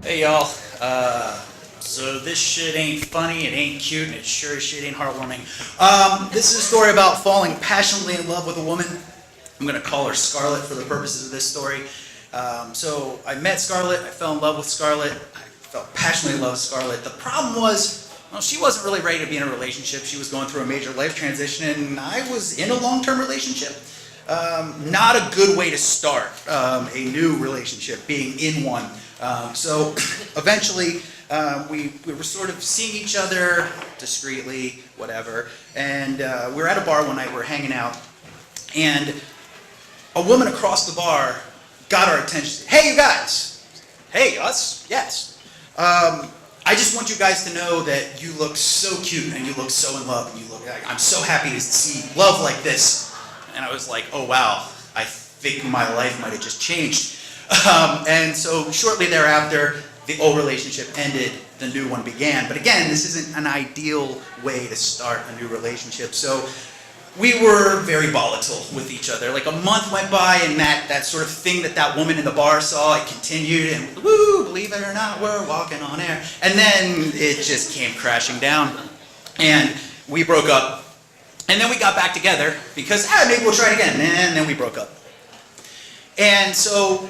Hey y'all, so this shit ain't funny, it ain't cute, and it sure as shit ain't heartwarming. This is a story about falling passionately in love with a woman. I'm gonna call her Scarlett for the purposes of this story. So I met Scarlett, I fell in love with Scarlett, I felt passionately in love with Scarlett. The problem was, well, she wasn't really ready to be in a relationship. She was going through a major life transition, and I was in a long-term relationship. Not a good way to start a new relationship, being in one. So eventually we were sort of seeing each other discreetly, whatever, and we were at a bar one night, we were hanging out, and a woman across the bar got our attention. Hey, you guys! Hey, us? Yes. I just want you guys to know that you look so cute and you look so in love and you look, I'm so happy to see love like this. And I was like, oh wow, I think my life might have just changed. And so shortly thereafter, the old relationship ended, the new one began. But again, this isn't an ideal way to start a new relationship. So we were very volatile with each other. Like a month went by, and that sort of thing that woman in the bar saw, it continued, and woo, believe it or not, we're walking on air. And then it just came crashing down, and we broke up. And then we got back together because, maybe we'll try it again. And then we broke up. And so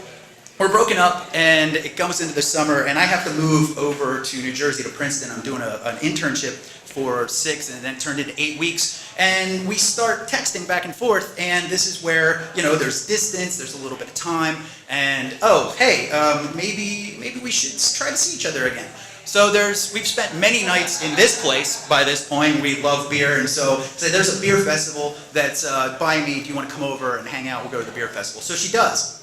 we're broken up, and it comes into the summer, and I have to move over to New Jersey, to Princeton. I'm doing an internship for 6, and then it turned into 8 weeks. And we start texting back and forth, and this is where, there's distance, there's a little bit of time, and, oh, hey, maybe we should try to see each other again. So we've spent many nights in this place by this point. We love beer, and so there's a beer festival that's by me. Do you want to come over and hang out? We'll go to the beer festival. So she does.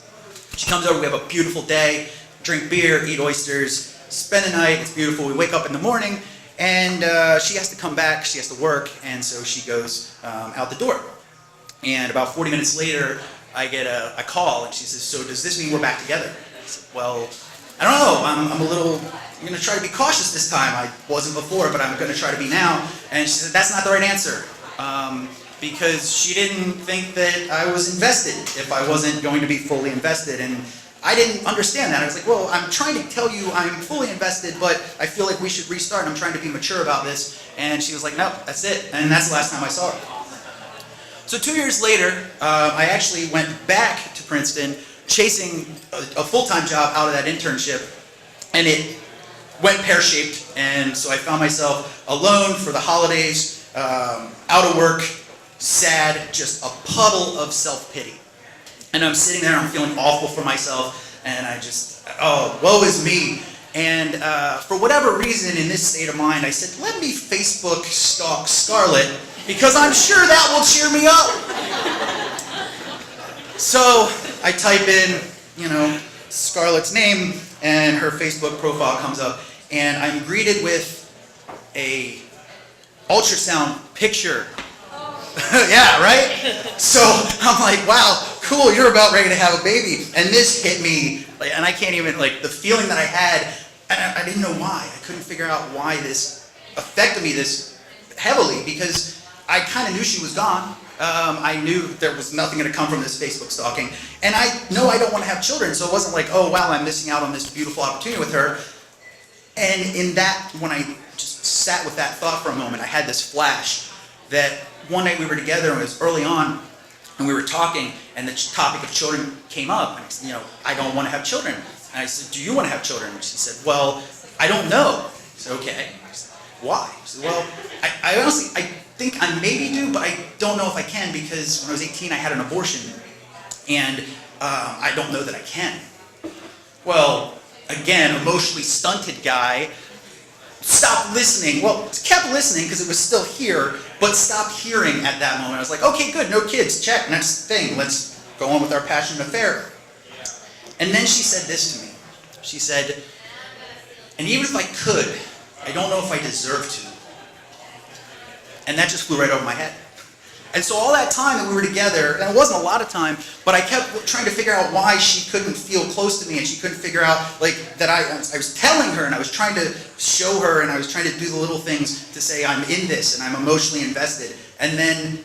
She comes over, we have a beautiful day, drink beer, eat oysters, spend the night, it's beautiful. We wake up in the morning, and she has to come back, she has to work, and so she goes out the door. And about 40 minutes later, I get a call, and she says, so does this mean we're back together? I said, well, I don't know, I'm going to try to be cautious this time. I wasn't before, but I'm going to try to be now. And she said, that's not the right answer. Because she didn't think that I was invested if I wasn't going to be fully invested. And I didn't understand that. I was like, well, I'm trying to tell you I'm fully invested, but I feel like we should restart. I'm trying to be mature about this. And she was like, no, that's it. And that's the last time I saw her. So 2 years later, I actually went back to Princeton, chasing a full-time job out of that internship. And it went pear-shaped, and so I found myself alone for the holidays, out of work, sad, just a puddle of self-pity. And I'm sitting there, and I'm feeling awful for myself, and I just, oh, woe is me. And for whatever reason, in this state of mind, I said, let me Facebook stalk Scarlett, because I'm sure that will cheer me up. So I type in, Scarlett's name, and her Facebook profile comes up, and I'm greeted with a ultrasound picture. Yeah, right? So I'm like, wow, cool, you're about ready to have a baby. And this hit me, and I can't even, the feeling that I had, I didn't know why. I couldn't figure out why this affected me this heavily, because I kind of knew she was gone. I knew there was nothing going to come from this Facebook stalking. And I know I don't want to have children, so it wasn't like, oh wow, I'm missing out on this beautiful opportunity with her. And in that, when I just sat with that thought for a moment, I had this flash that one night we were together, and it was early on, and we were talking, and the topic of children came up. And I said, I don't want to have children. And I said, do you want to have children? And she said, well, I don't know. I said, okay. I said, why? She said, well, I honestly, I think I maybe do, but I don't know if I can, because when I was 18, I had an abortion, and I don't know that I can. Well, again, emotionally stunted guy, stopped listening. Well, kept listening because it was still here, but stopped hearing at that moment. I was like, okay, good, no kids, check, next thing, let's go on with our passionate affair. And then she said this to me. She said, and even if I could, I don't know if I deserve to. And that just flew right over my head. And so all that time that we were together, and it wasn't a lot of time, but I kept trying to figure out why she couldn't feel close to me, and she couldn't figure out, that I was telling her, and I was trying to show her, and I was trying to do the little things to say, I'm in this, and I'm emotionally invested. And then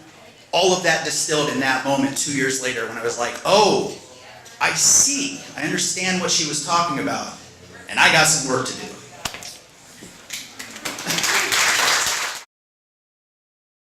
all of that distilled in that moment 2 years later, when I was like, oh, I see. I understand what she was talking about. and I got some work to do.